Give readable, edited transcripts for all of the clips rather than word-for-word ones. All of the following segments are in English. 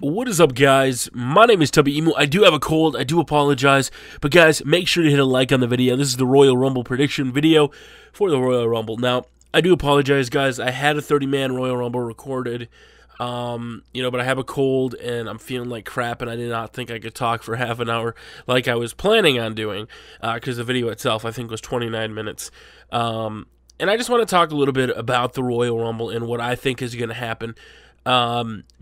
What is up, guys? My name is Tubby. I do have a cold. I do apologize. But, guys, make sure to hit a like on the video. This is the Royal Rumble prediction video for the Royal Rumble. Now, I do apologize, guys. I had a 30-man Royal Rumble recorded, but I have a cold, and I'm feeling like crap, and I did not think I could talk for half an hour like I was planning on doing, because the video itself, I think, was 29 minutes. And I just want to talk a little bit about the Royal Rumble and what I think is going to happen,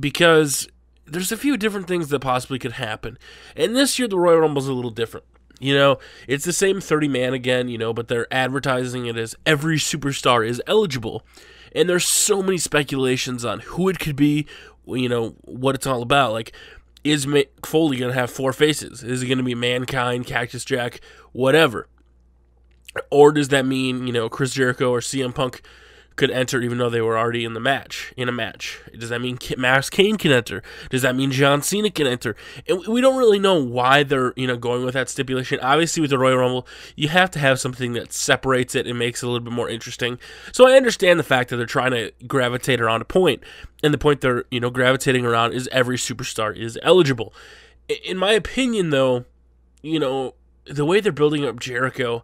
because there's a few different things that possibly could happen. And this year, the Royal Rumble is a little different. It's the same 30-man again, but they're advertising it as every superstar is eligible. And there's so many speculations on who it could be, what it's all about. Like, is Mick Foley going to have four faces? Is it going to be Mankind, Cactus Jack, whatever? Or does that mean, Chris Jericho or CM Punk could enter even though they were already in a match? Does that mean Max Kane can enter? Does that mean John Cena can enter? And we don't really know why they're, going with that stipulation. Obviously, with the Royal Rumble, you have to have something that separates it and makes it a little bit more interesting. So I understand the fact that they're trying to gravitate around a point. And the point they're, gravitating around is every superstar is eligible. In my opinion, though, the way they're building up Jericho,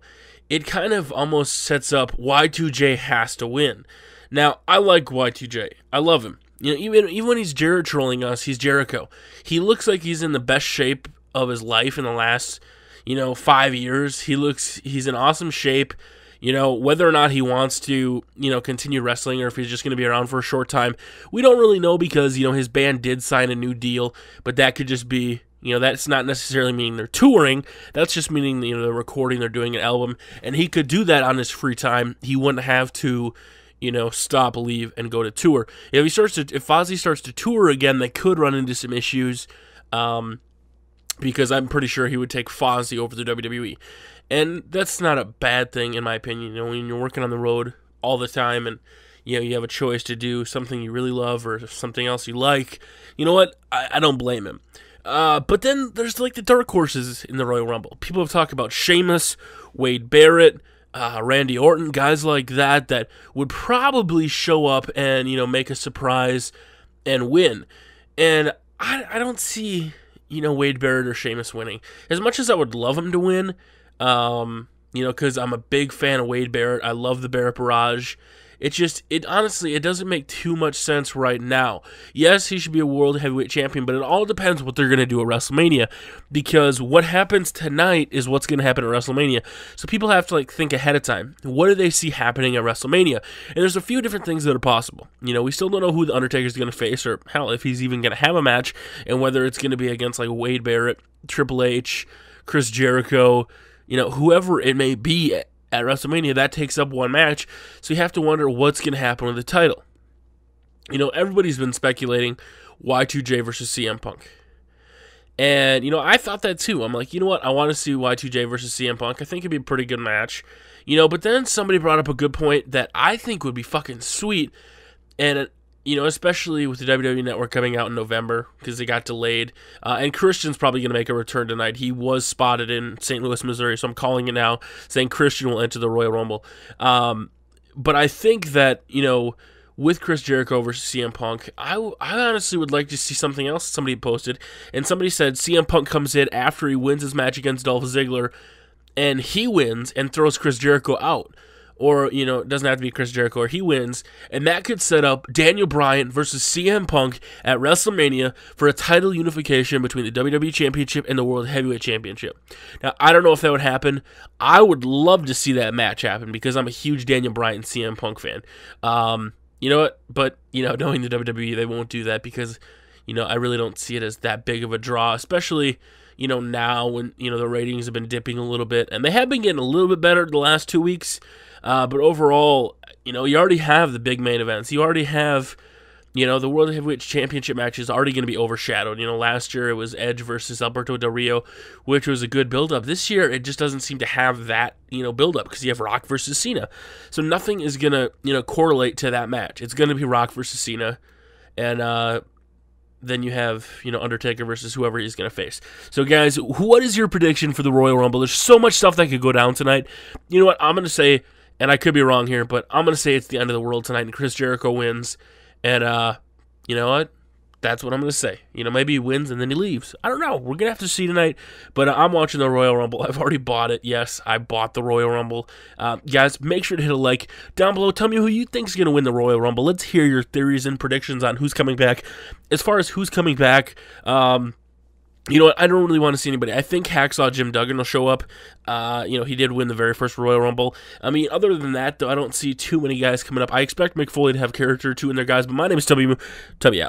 it kind of almost sets up Y2J has to win. Now, I like Y2J. I love him. Even when he's trolling us, he's Jericho. He looks like he's in the best shape of his life in the last, 5 years. He's in awesome shape. Whether or not he wants to, continue wrestling or if he's just going to be around for a short time, we don't really know because, his band did sign a new deal, but that could just be, that's not necessarily meaning they're touring. That's just meaning, they're recording, they're doing an album, and he could do that on his free time. He wouldn't have to, stop, leave, and go to tour. If Fozzy starts to tour again, they could run into some issues, because I'm pretty sure he would take Fozzy over to WWE. And that's not a bad thing, in my opinion. When you're working on the road all the time and, you have a choice to do something you really love or something else you like, you know what? I don't blame him. But then there's like the dark horses in the Royal Rumble. People have talked about Sheamus, Wade Barrett, Randy Orton, guys like that would probably show up and, make a surprise and win. And I don't see, Wade Barrett or Sheamus winning. As much as I would love him to win, because I'm a big fan of Wade Barrett. I love the Barrett Barrage. Honestly, it doesn't make too much sense right now. Yes, he should be a world heavyweight champion, but it all depends what they're going to do at WrestleMania, because what happens tonight is what's going to happen at WrestleMania. So people have to think ahead of time. What do they see happening at WrestleMania? And there's a few different things that are possible. We still don't know who the Undertaker's going to face, or hell, if he's even going to have a match, and whether it's going to be against Wade Barrett, Triple H, Chris Jericho, whoever it may be at WrestleMania. That takes up one match, so you have to wonder what's going to happen with the title. Everybody's been speculating Y2J versus CM Punk. And, I thought that too. I'm like, what? I want to see Y2J versus CM Punk. I think it'd be a pretty good match. But then somebody brought up a good point that I think would be fucking sweet. And, especially with the WWE Network coming out in November because they got delayed. And Christian's probably going to make a return tonight. He was spotted in St. Louis, Missouri, so I'm calling it now, saying Christian will enter the Royal Rumble. But I think that, with Chris Jericho versus CM Punk, I honestly would like to see something else somebody posted. And somebody said CM Punk comes in after he wins his match against Dolph Ziggler, and he wins and throws Chris Jericho out. Or, it doesn't have to be Chris Jericho, or he wins, and that could set up Daniel Bryan versus CM Punk at WrestleMania for a title unification between the WWE Championship and the World Heavyweight Championship. Now, I don't know if that would happen. I would love to see that match happen because I'm a huge Daniel Bryan CM Punk fan. You know what? But, knowing the WWE, they won't do that because, I really don't see it as that big of a draw, especially now when, the ratings have been dipping a little bit, and they have been getting a little bit better the last 2 weeks. But overall, you already have the big main events. You already have, the World Heavyweight Championship match is already going to be overshadowed. Last year it was Edge versus Alberto Del Rio, which was a good build-up. This year it just doesn't seem to have that, build-up because you have Rock versus Cena. So nothing is going to, correlate to that match. It's going to be Rock versus Cena, and then you have, Undertaker versus whoever he's going to face. So, guys, what is your prediction for the Royal Rumble? There's so much stuff that could go down tonight. You know what? I'm going to say, and I could be wrong here, but I'm going to say it's the end of the world tonight, and Chris Jericho wins. And, you know what? That's what I'm going to say. You know, maybe he wins and then he leaves. I don't know. We're going to have to see tonight. But I'm watching the Royal Rumble. I've already bought it. Yes, I bought the Royal Rumble. Guys, make sure to hit a like down below. Tell me who you think is going to win the Royal Rumble. Let's hear your theories and predictions on who's coming back. As far as who's coming back, you know what? I don't really want to see anybody. I think Hacksaw Jim Duggan will show up. You know, he did win the very first Royal Rumble. I mean, other than that, though, I don't see too many guys coming up. I expect Mick Foley to have character or two in there, guys. But my name is Tubby. Tubby out.